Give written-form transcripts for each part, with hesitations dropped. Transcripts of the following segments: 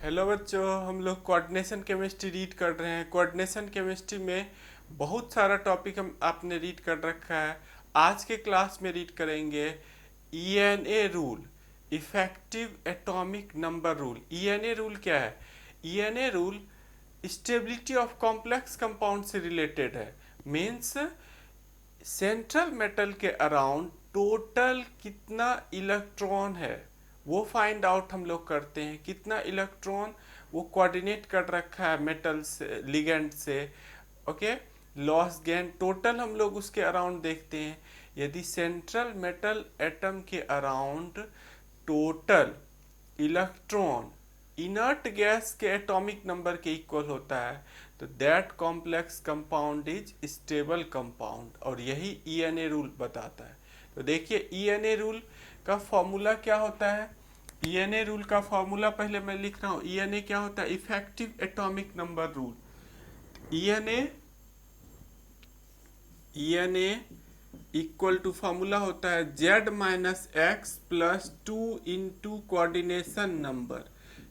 Hello बच्चों, हम लोग कोऑर्डिनेशन केमिस्ट्री रीड कर रहे हैं। कोऑर्डिनेशन केमिस्ट्री में बहुत सारा टॉपिक हम आपने रीड कर रखा है। आज के क्लास में रीड करेंगे ENA rule, effective atomic number rule. ENA rule क्या है? ENA rule stability of complex compound से रिलेटेड है। मीन्स सेंट्रल मेटल के अराउंड टोटल कितना इलेक्ट्रॉन है वो फाइंड आउट हम लोग करते हैं। कितना इलेक्ट्रॉन वो कोऑर्डिनेट कर रखा है मेटल से, लिगेंड से। ओके, लॉस गेन टोटल हम लोग उसके अराउंड देखते हैं। यदि सेंट्रल मेटल एटम के around total electron inert gas के एटॉमिक नंबर के इक्वल होता है तो that complex compound is stable compound, और यही ईएनए रूल बताता है। तो देखिए ईएनए रूल का फॉर्मूला क्या होता है। ईएनए रूल का फॉर्मूला पहले मैं लिख रहा हूँ। ईएनए क्या होता है? Effective atomic number rule. ENA ENA equal to formula होता है Z minus X plus two into coordination number.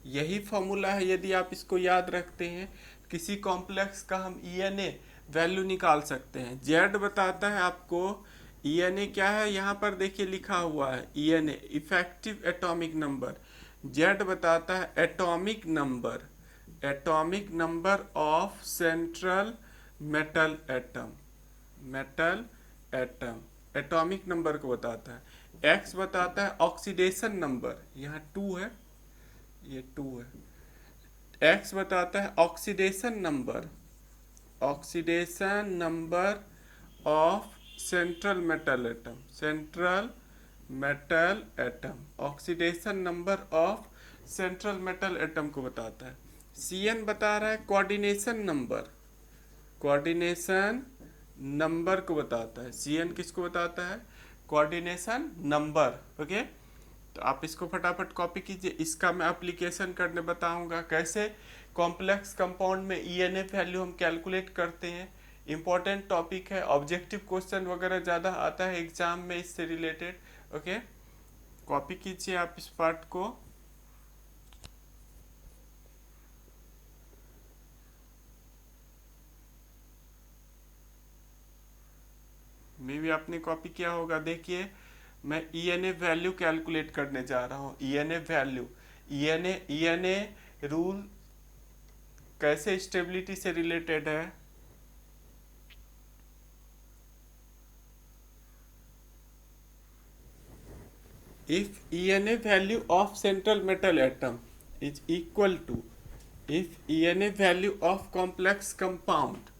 यही फॉर्मूला है। यदि आप इसको याद रखते हैं किसी कॉम्प्लेक्स का हम ईएनए वैल्यू निकाल सकते हैं। जेड बताता है आपको ईएनए क्या है। यहाँ पर देखिए लिखा हुआ है ENA effective atomic number. Z बताता है atomic number of central metal atom. Metal atom atomic number को बताता है। एक्स बताता है ऑक्सीडेशन नंबर, यहाँ टू है, ये टू है। एक्स बताता है oxidation number of central metal atom oxidation number of central metal atom को बताता है। सी एन बता रहा है कोऑर्डिनेशन नंबर को बताता है। सी एन किसको बताता है? Coordination number. ओके, तो आप इसको फटाफट कॉपी कीजिए। इसका मैं एप्लीकेशन करने बताऊंगा कैसे कॉम्प्लेक्स कंपाउंड में ईएनए वैल्यू हम कैलकुलेट करते हैं। इंपॉर्टेंट टॉपिक है, ऑब्जेक्टिव क्वेश्चन वगैरह ज़्यादा आता है एग्जाम में इससे रिलेटेड। ओके, कॉपी कीजिए आप इस पार्ट को। मे भी आपने कॉपी किया होगा। देखिए मैं ईएनए वैल्यू कैलकुलेट करने जा रहा हूँ। ईएनए वैल्यू, ईएनए रूल कैसे स्टेबिलिटी से रिलेटेड है। If ENA value of central metal atom is equal to if ENA value of complex compound,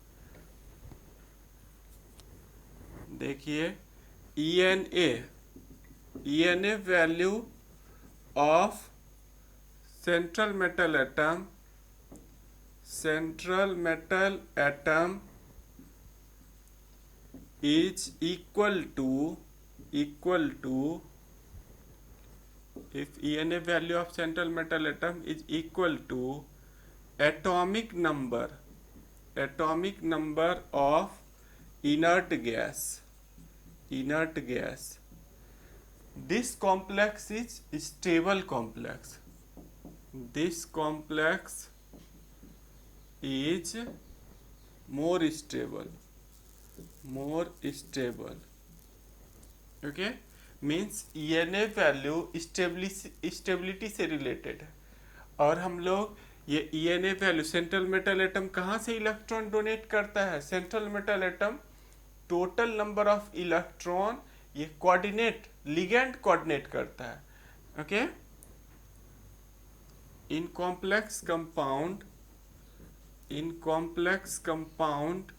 देखिए ENA value of central metal atom is equal to if ENA value of central metal atom is equal to atomic number of inert gas. This complex is stable complex. This complex is more stable. Okay, means ENA value stability से related है। और हम लोग ये ENA value central metal atom कहाँ से electron donate करता है? Central metal atom total number of electron ये लिगेंड कोऑर्डिनेट करता है। Okay, in complex compound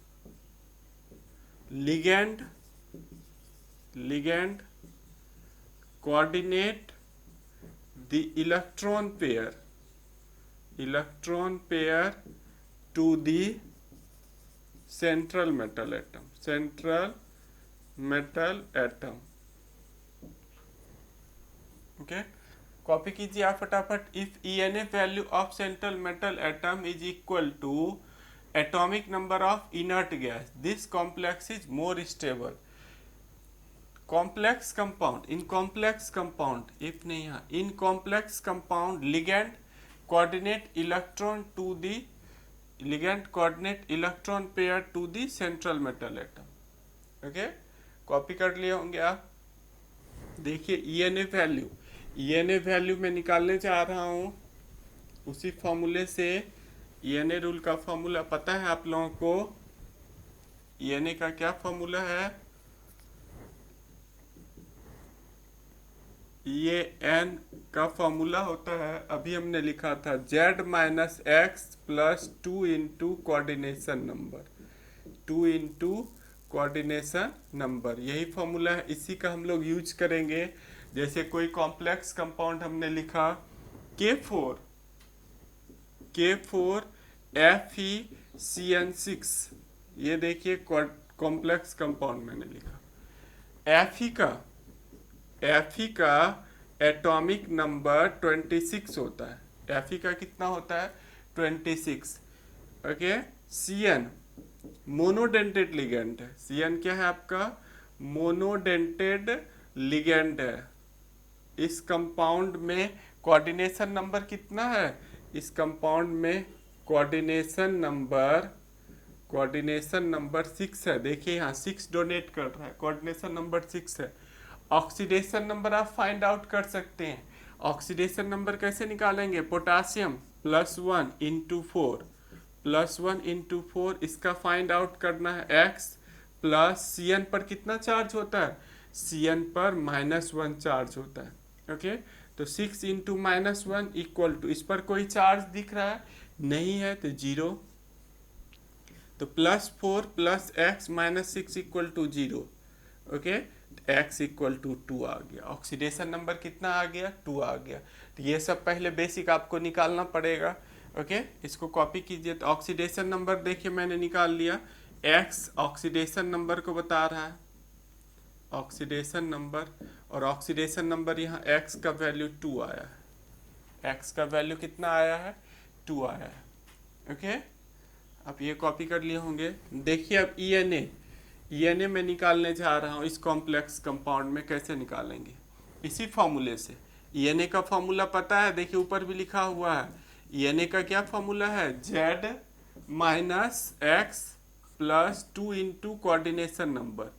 ligand coordinate the electron pair to the central metal atom. Okay, copy कीजिए आप फटाफट। If EAN value of central metal atom is equal to atomic number of inert gas, this complex is more stable. Complex compound, in complex compound, if नहीं, यहाँ in complex compound ligand coordinate electron to the ligand coordinate electron pair to the central metal atom. Okay, copy कर लिए होंगे आप। देखिए ENA value मैं निकालने जा रहा हूँ उसी फॉर्मूले से। ईएनए रूल का फॉर्मूला पता है आप लोगों को? ईएनए का क्या फॉर्मूला है? ये एन का फॉर्मूला होता है, अभी हमने लिखा था z minus X plus 2 into coordination number, 2 into coordination number, यही फॉर्मूला है। इसी का हम लोग यूज करेंगे। जैसे कोई कॉम्प्लेक्स कंपाउंड हमने लिखा K4 FeCN6, ये देखिए कॉम्प्लेक्स कंपाउंड मैंने लिखा। Fe का एटॉमिक नंबर 26 होता है। Fe का कितना होता है? 26। ओके, Cn मोनोडेंटेड लिगेंड है। Cn क्या है आपका? मोनोडेंटेड लिगेंड है। इस कंपाउंड में कोऑर्डिनेशन नंबर कितना है? इस कंपाउंड में कोऑर्डिनेशन नंबर 6 है। देखिए यहाँ 6 डोनेट कर रहा है, कोऑर्डिनेशन नंबर 6 है। ऑक्सीडेशन नंबर आप फाइंड आउट कर सकते हैं। ऑक्सीडेशन नंबर कैसे निकालेंगे? पोटासियम +1 इंटू 4, +1 इंटू 4, इसका फाइंड आउट करना है x प्लस Cn पर कितना चार्ज होता है? Cn पर -1 चार्ज होता है। ओके, तो 6 इंटू -1 इक्वल टू, इस पर कोई चार्ज दिख रहा है? नहीं है, तो 0। तो +4 plus x minus 6 equal to 0। Okay, x equal to 2 आ गया। ऑक्सीडेशन नंबर कितना आ गया? 2 आ गया। तो ये सब पहले बेसिक आपको निकालना पड़ेगा। ओके, इसको कॉपी कीजिए। तो ऑक्सीडेशन नंबर देखिए मैंने निकाल लिया। x ऑक्सीडेशन नंबर को बता रहा है, ऑक्सीडेशन नंबर, और ऑक्सीडेशन नंबर यहाँ x का वैल्यू 2 आया है। x का वैल्यू कितना आया है? 2 आया है। ओके, आप ये कॉपी कर लिए होंगे। देखिए अब ईएनए में निकालने जा रहा हूँ। इस कॉम्प्लेक्स कंपाउंड में कैसे निकालेंगे? इसी फॉर्मूले से। ईएनए का फॉर्मूला पता है, देखिए ऊपर भी लिखा हुआ है। ईएनए का क्या फॉर्मूला है? z minus X plus 2 into coordination number,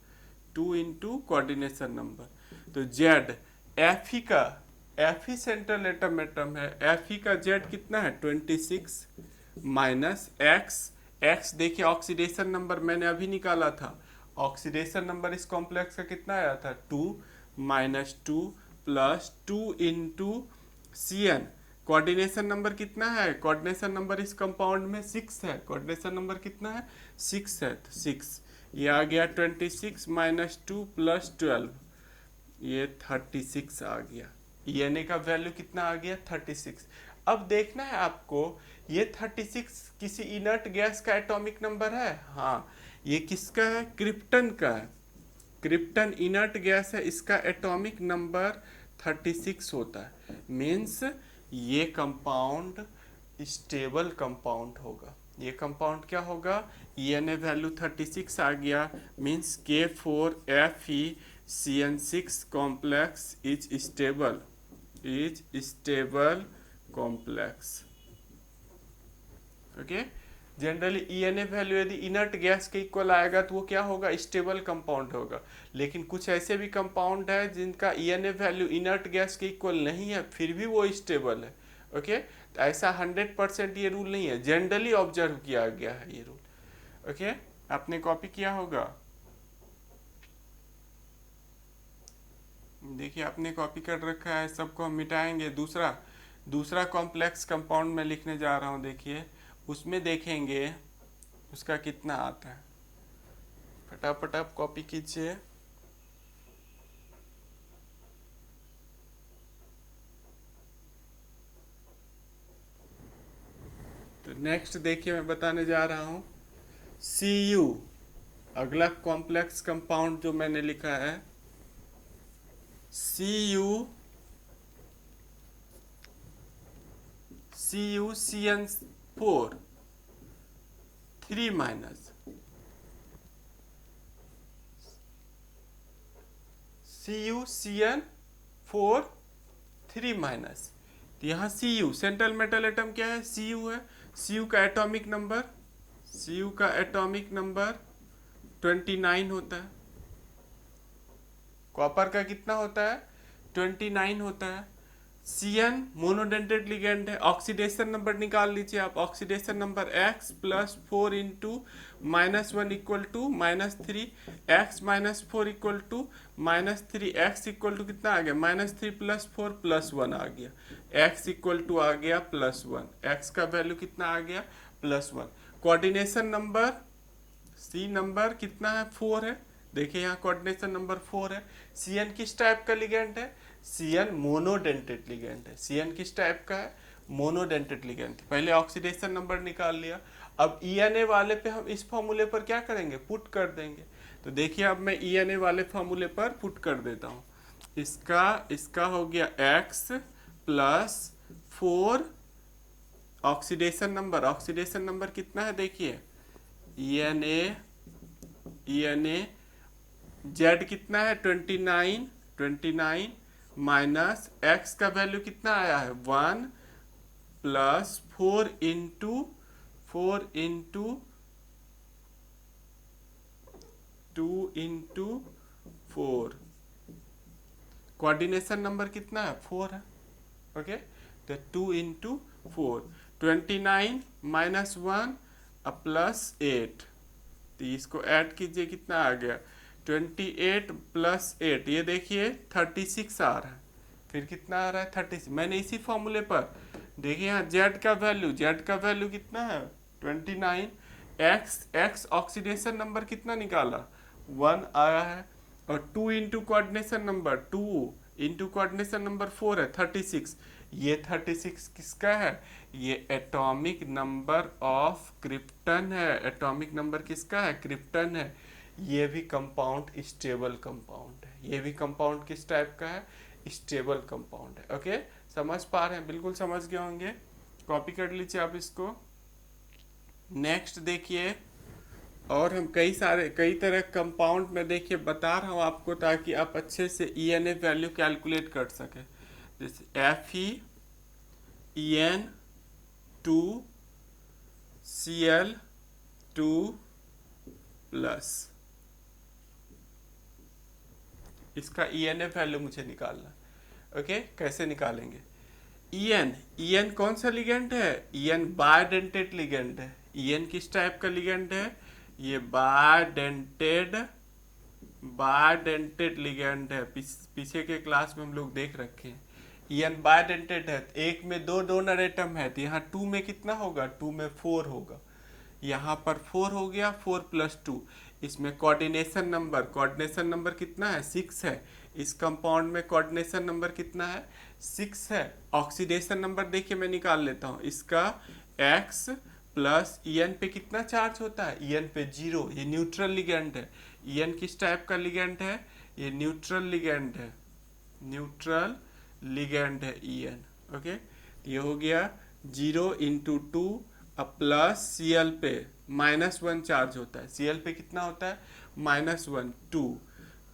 2 into coordination number. तो z Fe सेंट्रल एटम है। Fe का z कितना है? 26 माइनस x देखिए ऑक्सीडेशन नंबर मैंने अभी निकाला था। ऑक्सीडेशन नंबर इस कॉम्प्लेक्स का कितना आया था? 2 minus 2 plus 2 into Cn। Coordination number कितना है? कोऑर्डिनेशन नंबर इस कंपाउंड में 6 है। कोऑर्डिनेशन नंबर कितना है? 6 है। तो 6 ये आ गया 26 माइनस 2 प्लस 12, ये 36 आ गया। ईएनए का वैल्यू कितना आ गया? 36। अब देखना है आपको, ये 36 किसी इनर्ट गैस का एटॉमिक नंबर है? हाँ, ये किसका है? क्रिप्टन का है। क्रिप्टन इनर्ट गैस है, इसका एटॉमिक नंबर 36 होता है। मीन्स ये कंपाउंड स्टेबल कंपाउंड होगा। ये कंपाउंड क्या होगा? ईएनए वैल्यू 36 आ गया। Means K4 FeCN6 complex is stable complex. Okay, generally ENA value यदि इनर्ट गैस के इक्वल आएगा तो वो क्या होगा? स्टेबल कंपाउंड होगा। लेकिन कुछ ऐसे भी कंपाउंड है जिनका ईएनए वैल्यू इनर्ट गैस के इक्वल नहीं है, फिर भी वो स्टेबल है। ओके, तो ऐसा 100% ये रूल नहीं है, जनरली ऑब्जर्व किया गया है ये रूल। ओके, आपने कॉपी किया होगा। देखिए आपने कॉपी कर रखा है, सबको हम मिटाएंगे। दूसरा कॉम्प्लेक्स कंपाउंड में लिखने जा रहा हूँ। देखिए उसमें देखेंगे उसका कितना आता है। फटाफट आप कॉपी कीजिए। तो नेक्स्ट देखिए मैं बताने जा रहा हूँ Cu। अगला कॉम्प्लेक्स कंपाउंड जो मैंने लिखा है CuCN4 3 माइनस, CuCN4 3 माइनस। तो यहाँ Cu सेंट्रल मेटल एटम क्या है, Cu है। Cu का एटॉमिक नंबर 29 होता है। कॉपर का कितना होता है, 29 होता है। Cn मोनोडेंटेट लिगेंड है। ऑक्सीडेशन नंबर निकाल लीजिए आप, oxidation number x plus 4 into -1 equal to -3, x -4 equal to -3, x equal to कितना आ गया, -3 प्लस 4 प्लस 1 आ गया, x इक्वल टू आ गया +1, x का वैल्यू कितना आ गया +1। कोऑर्डिनेशन नंबर C नंबर कितना है, 4 है। देखिए यहाँ कोऑर्डिनेशन नंबर 4 है। Cn किस टाइप का लिगेंड है, Cn मोनोडेंटेट लिगेंड है। Cn किस टाइप का है, मोनोडेंटेट लिगेंड। पहले ऑक्सीडेशन नंबर निकाल लिया। अब ENA वाले पे हम इस फॉर्मूले पर क्या करेंगे, पुट कर देंगे। तो देखिए अब मैं ENA वाले फॉर्मूले पर पुट कर देता हूँ। इसका हो गया x प्लस 4 ऑक्सीडेशन नंबर कितना है, देखिए ENA Z कितना है 29 माइनस x का वैल्यू कितना आया है 1 plus 4 into 2 into 4। Coordination number कितना है 4 है। ओके, तो 2 इंटू 4, 29 माइनस 1 प्लस 8। तो इसको ऐड कीजिए, कितना आ गया 28 प्लस 8, ये देखिए 36 आ रहा है। फिर कितना आ रहा है 36। मैंने इसी फॉर्मूले पर देखिए यहाँ Z का वैल्यू कितना है 29, x ऑक्सीडेशन नंबर कितना निकाला 1 आया है, और 2 इंटू कोऑर्डिनेशन नंबर 4 है 36। ये 36 किसका है, ये एटॉमिक नंबर ऑफ क्रिप्टन है। एटॉमिक नंबर किसका है, क्रिप्टन है। ये भी कंपाउंड स्टेबल कंपाउंड है। ये भी कंपाउंड किस टाइप का है, स्टेबल कंपाउंड है। ओके, समझ पा रहे हैं, बिल्कुल समझ गए होंगे। कॉपी कर लीजिए आप इसको। नेक्स्ट देखिए, और हम कई तरह कंपाउंड में देखिए बता रहा हूँ आपको, ताकि आप अच्छे से ENA वैल्यू कैलकुलेट कर सके। जैसे FeN2Cl2 प्लस, इसका ENA वैल्यू मुझे निकालना। ओके, कैसे निकालेंगे। EN कौन सा लिगेंड है, EN बायडेंटेड लिगेंड है। EN किस टाइप का लिगेंड है, ये बायडेंटेड लिगेंड है। पीछे के क्लास में हम लोग देख रखे हैं। EN बायडेंटेड है, एक में 2 डोनर एटम है, तो यहाँ 2 में कितना होगा, 2 में 4 होगा। यहाँ पर 4 हो गया, 4 प्लस 2। इसमें कोऑर्डिनेशन नंबर कितना है 6 है। इस कंपाउंड में कोऑर्डिनेशन नंबर कितना है 6 है। ऑक्सीडेशन नंबर देखिए मैं निकाल लेता हूँ। इसका x प्लस EN पे कितना चार्ज होता है, EN पे 0। ये न्यूट्रल लिगेंड है। EN किस टाइप का लिगेंड है, ये न्यूट्रल लिगेंड है EN। ओके, ये हो गया 0 इंटू 2 प्लस Cl पे -1 चार्ज होता है। Cl पे कितना होता है -1, 2।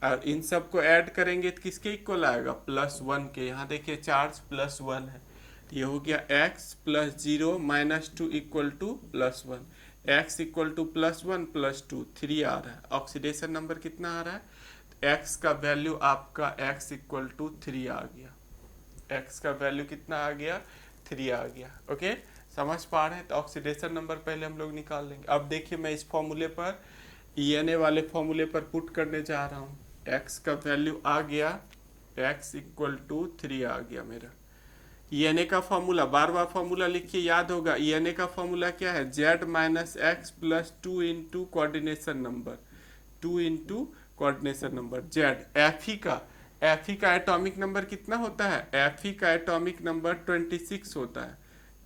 और इन सब को ऐड करेंगे तो किसके इक्वल आएगा, +1 के। यहाँ देखिए चार्ज +1 है, तो ये हो गया x plus 0 minus 2 equal to +1। x equal to +1 plus 2, 3 आ रहा है। ऑक्सीडेशन नंबर कितना आ रहा है, x का वैल्यू आपका x इक्वल टू 3 आ गया। x का वैल्यू कितना आ गया, 3 आ गया। ओके, समझ पा रहे हैं। तो ऑक्सीडेशन नंबर पहले हम लोग निकाल लेंगे। अब देखिए मैं इस फॉर्मूले पर ENA वाले फॉर्मूले पर पुट करने जा रहा हूँ। x का वैल्यू आ गया, x इक्वल टू 3 आ गया मेरा। ENA का फॉर्मूला, बार फॉर्मूला लिखिए, याद होगा। ENA का फॉर्मूला क्या है, Z minus X plus 2 into coordination number Z। Fe का एटॉमिक नंबर कितना होता है, Fe का एटॉमिक नंबर 26 होता है।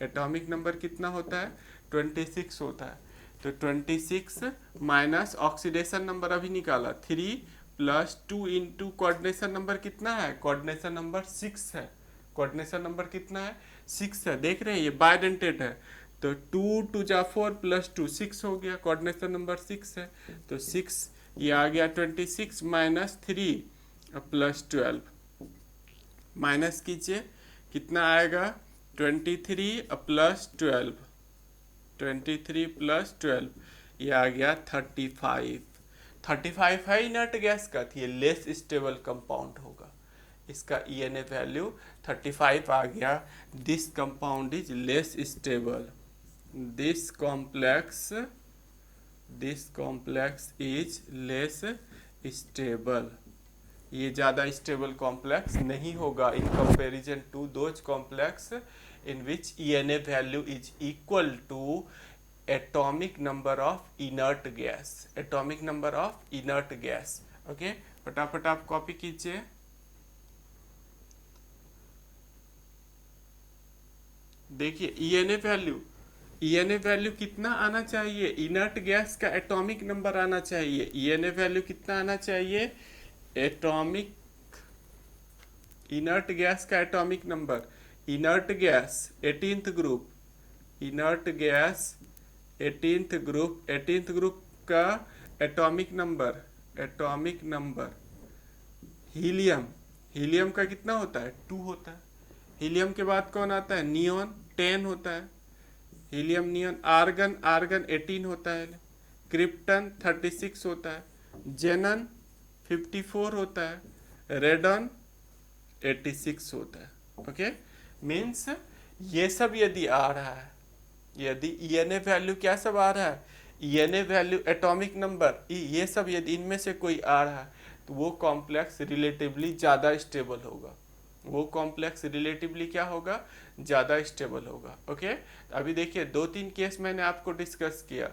एटॉमिक नंबर कितना होता है, 26 होता है। तो 26 माइनस ऑक्सीडेशन नंबर अभी निकाला 3 प्लस 2 इंटू कोऑर्डिनेशन नंबर कितना है, कोऑर्डिनेशन नंबर 6 है। कोऑर्डिनेशन नंबर कितना है 6 है। देख रहे हैं ये बायडेंटेड है, तो 2 2 जा 4 प्लस 2 6 हो गया। कोऑर्डिनेशन नंबर 6 है, तो 6 ये आ गया 26 माइनस 3 प्लस 12। माइनस कीजिए कितना आएगा 23 प्लस 12, 23 प्लस 12 ये आ गया 35। 35 है इनर्ट गैस का, तो ये लेस स्टेबल कंपाउंड होगा। इसका ईएनए वैल्यू 35 आ गया। This compound is less stable. This complex is less stable. ये ज़्यादा स्टेबल कॉम्प्लेक्स नहीं होगा in comparison to those complex in which ENA value is equal to atomic number of inert gas. Atomic number of inert gas. Okay, फटाफट आप copy कीजिए। देखिए ENA value कितना आना चाहिए? इनर्ट गैस का एटॉमिक नंबर आना चाहिए। ईएनए वैल्यू कितना आना चाहिए? एटॉमिक इनर्ट गैस का atomic number. Inert gas 18th group, inert gas 18th group का एटॉमिक नंबर हीलियम का कितना होता है? 2 होता है। हीलियम के बाद कौन आता है? नियॉन 10 होता है। Helium neon. आर्गन 18 होता है। क्रिप्टन 36 होता है। जेनन 54 होता है। रेडन 86 होता है। ओके, मीन्स ये सब यदि आ रहा है, यदि ईएनए वैल्यू क्या सब आ रहा है, ईएनए वैल्यू एटॉमिक नंबर, ये सब यदि इनमें से कोई आ रहा है तो वो कॉम्प्लेक्स रिलेटिवली ज़्यादा स्टेबल होगा। वो कॉम्प्लेक्स रिलेटिवली क्या होगा? ज़्यादा स्टेबल होगा। ओके, अभी देखिए 2-3 केस मैंने आपको डिस्कस किया।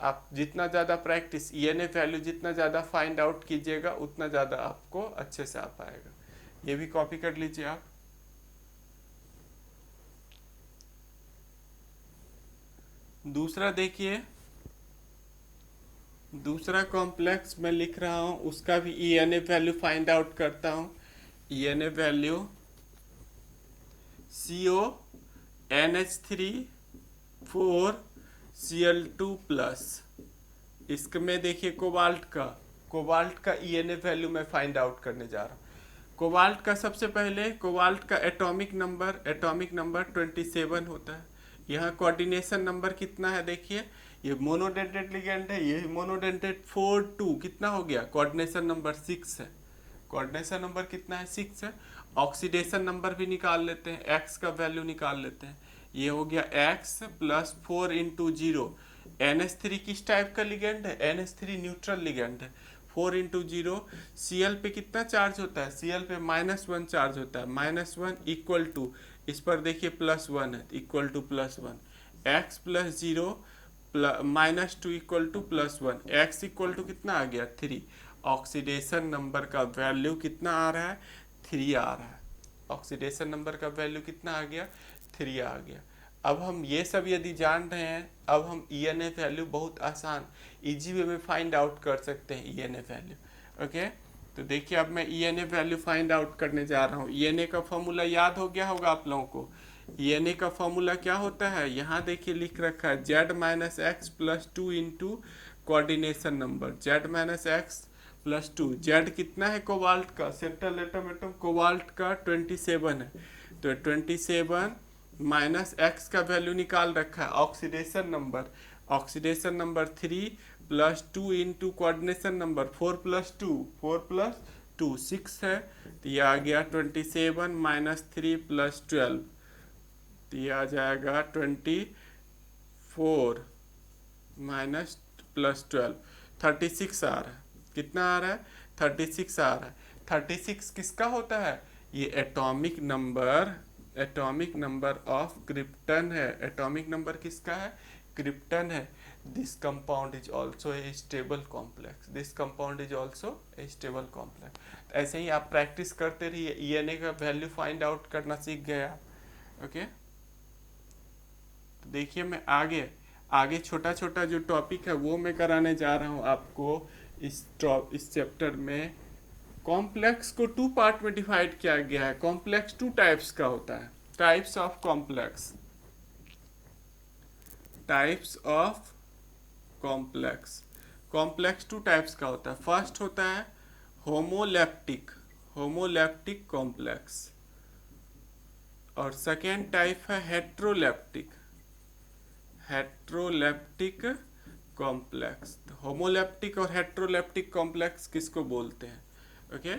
आप जितना ज़्यादा प्रैक्टिस, ईएनए वैल्यू जितना ज़्यादा फाइंड आउट कीजिएगा उतना ज़्यादा आपको अच्छे से आ पाएगा। ये भी कॉपी कर लीजिए आप। दूसरा देखिए, दूसरा कॉम्प्लेक्स मैं लिख रहा हूँ, उसका भी ईएनए वैल्यू फाइंड आउट करता हूँ। ENA value CONH3 4Cl2 plus. इसमें देखिए कोबाल्ट का ईएनए वैल्यू मैं फाइंड आउट करने जा रहा हूँ। कोबाल्ट का सबसे पहले कोबाल्ट का एटॉमिक नंबर 27 होता है। यहाँ कोऑर्डिनेशन नंबर कितना है? देखिए ये मोनोडेंटेड लिगेंड है, ये मोनोडेंटेड 4-2 कितना हो गया? कोऑर्डिनेशन नंबर 6 है। कोऑर्डिनेशन नंबर कितना है? 6 है। ऑक्सीडेशन नंबर भी निकाल लेते हैं, एक्स का वैल्यू निकाल लेते हैं। ये हो गया एक्स प्लस 4 इंटू 0। NH3 किस टाइप का लिगेंड है? NH3 न्यूट्रल लिगेंड है। 4 इंटू 0। Cl पे कितना चार्ज होता है? Cl पे -1 चार्ज होता है। -1 इक्वल टू, इस पर देखिए +1 है, equal to +1। x plus 0 -2 equal to +1। x equal to कितना आ गया? 3। ऑक्सीडेशन नंबर का वैल्यू कितना आ रहा है? 3 आ रहा है। ऑक्सीडेशन नंबर का वैल्यू कितना आ गया? 3 आ गया। अब हम ये सब यदि जान रहे हैं, अब हम ईएनए वैल्यू बहुत आसान इजी वे में फाइंड आउट कर सकते हैं ईएनए वैल्यू। ओके, तो देखिए अब मैं ईएनए वैल्यू फाइंड आउट करने जा रहा हूँ। ईएनए का फॉर्मूला याद हो गया होगा आप लोगों को। ईएनए का फॉर्मूला क्या होता है? यहाँ देखिए लिख रखा है Z-X plus 2 into coordination number. Z-X+2। Z कितना है कोबाल्ट का? सेंट्रल एटम कोबाल्ट का 27 है, तो 27 माइनस एक्स का वैल्यू निकाल रखा है। Oxidation number 3 plus 2 into coordination number 4 plus 2 6 है, तो ये आ गया 27 माइनस 3 प्लस 12, तो ये आ जाएगा 24 माइनस प्लस 12, 36 आ रहा है। कितना आ रहा है? 36 आ रहा है। 36 किसका होता है? ये एटॉमिक नंबर ऑफ क्रिप्टन है। एटॉमिक नंबर किसका है? क्रिप्टन है। This compound is also a stable complex. ऐसे ही आप प्रैक्टिस करते रहिए, ईएनए का वैल्यू फाइंड आउट करना सीख गए आप। ओके, तो देखिए मैं आगे छोटा छोटा जो टॉपिक है वो मैं कराने जा रहा हूँ आपको इस चैप्टर में। कॉम्प्लेक्स को 2 पार्ट में डिवाइड किया गया है। कॉम्प्लेक्स 2 टाइप्स का होता है। टाइप्स ऑफ कॉम्प्लेक्स 2 टाइप्स का होता है। फर्स्ट होता है होमोलैप्टिक कॉम्प्लेक्स। और सेकेंड टाइप है हेट्रोलेप्टिक, हेट्रोलेप्टिक कॉम्प्लेक्स। होमोलेप्टिक और हेट्रोलेप्टिक कॉम्प्लेक्स किसको बोलते हैं? ओके,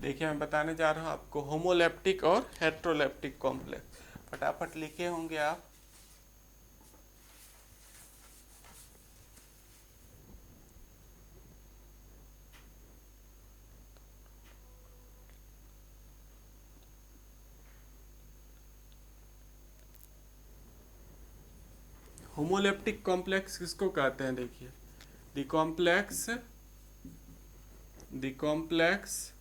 देखिए मैं बताने जा रहा हूँ आपको होमोलेप्टिक और हेट्रोलेप्टिक कॉम्प्लेक्स। फटाफट लिखे होंगे आप। होमोलेप्टिक कॉम्प्लेक्स किसको कहते हैं? देखिए, the complex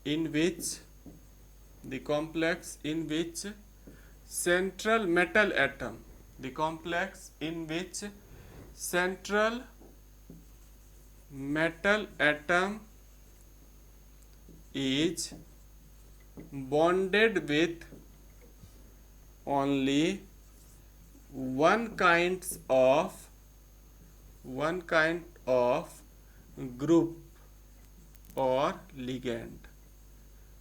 in which the complex in which central metal atom, the complex in which central metal atom is bonded with only one kind of group or ligand।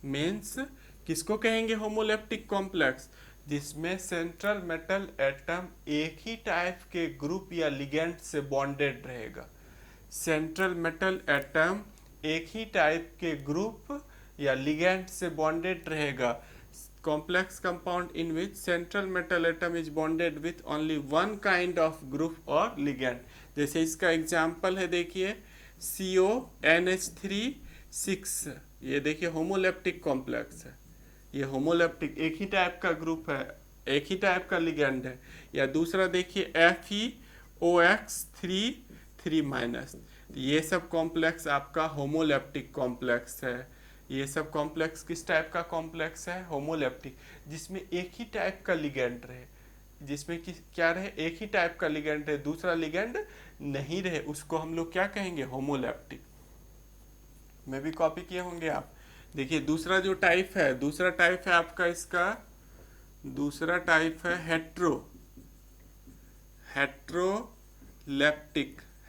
Means किसको कहेंगे homoleptic complex? जिसमें central metal atom एक ही type के group या ligand से bonded रहेगा। Central metal atom एक ही type के ग्रुप या लिगेंड से बॉन्डेड रहेगा। Complex compound in which central metal atom is bonded with only one kind of group और लिगेंड। जैसे इसका एग्जाम्पल है, देखिए CONH3 6, ये देखिए होमोलेप्टिक कॉम्प्लेक्स है। ये होमोलेप्टिक एक ही टाइप का ग्रुप है, एक ही टाइप का लिगेंड है। या दूसरा देखिए FeOX3 ये सब कॉम्प्लेक्स आपका होमोलेप्टिक कॉम्प्लेक्स है। ये सब कॉम्प्लेक्स किस टाइप का कॉम्प्लेक्स है? होमोलेप्टिक, जिसमें एक ही टाइप का लिगेंड रहे, जिसमें कि क्या रहे? एक ही टाइप का लिगेंड रहे, दूसरा लिगेंड नहीं रहे, उसको हम लोग क्या कहेंगे? होमोलेप्टिक। में भी कॉपी किए होंगे आप। देखिए दूसरा जो टाइप है, दूसरा टाइप है आपका, इसका दूसरा टाइप है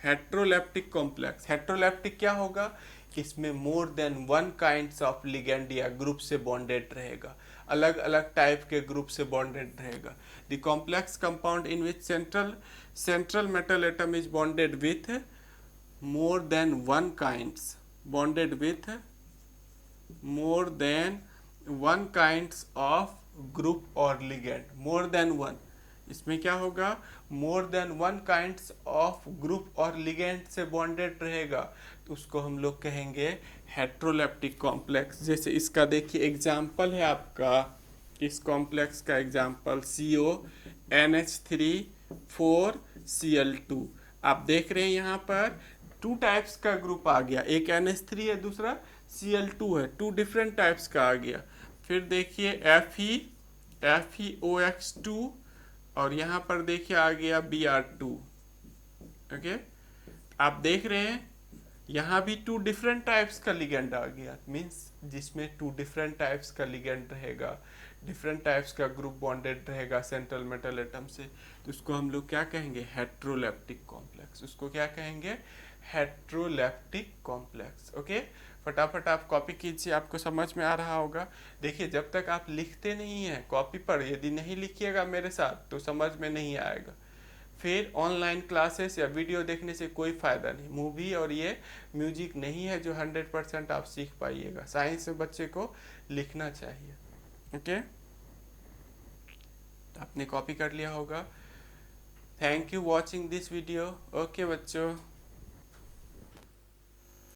हेट्रोलेप्टिक कॉम्प्लेक्स। हेट्रोलेप्टिक क्या होगा? कि इसमें more than one kinds of ligand या ग्रुप से बॉन्डेड रहेगा, अलग अलग टाइप के ग्रुप से बॉन्डेड रहेगा। The complex compound in which central metal atom is bonded with more than one kinds, bonded with more than one kinds of group or ligand। more than one, इसमें क्या होगा? more than one kinds of group और ligand से bonded रहेगा, तो उसको हम लोग कहेंगे हेट्रोलेप्टिक कॉम्प्लेक्स। जैसे इसका देखिए एग्जाम्पल है आपका, इस कॉम्प्लेक्स का एग्जाम्पल CONH3 4Cl2। आप देख रहे हैं यहाँ पर टू टाइप्स का ग्रुप आ गया, एक NH3 है, दूसरा Cl2 है, टू डिफरेंट टाइप्स का आ गया। फिर देखिए FeOX2 और यहाँ पर देखिए आ गया Br2। ओके, आप देख रहे हैं यहाँ भी टू डिफरेंट टाइप्स का लिगेंड आ गया। मीन्स जिसमें टू डिफरेंट टाइप्स का लिगेंड रहेगा, डिफरेंट टाइप्स का ग्रुप बॉन्डेड रहेगा सेंट्रल मेटल एटम से, तो उसको हम लोग क्या कहेंगे? Heteroleptic complex. उसको क्या कहेंगे? Heteroleptic complex. ओके, फटाफट आप कॉपी कीजिए, आपको समझ में आ रहा होगा। देखिए जब तक आप लिखते नहीं हैं कॉपी पर, यदि नहीं लिखिएगा मेरे साथ तो समझ में नहीं आएगा। फिर ऑनलाइन क्लासेस या वीडियो देखने से कोई फ़ायदा नहीं। मूवी और ये म्यूजिक नहीं है जो 100% आप सीख पाइएगा। साइंस में बच्चे को लिखना चाहिए। ओके, आपने कॉपी कर लिया होगा। Thank you watching this video. Okay बच्चों।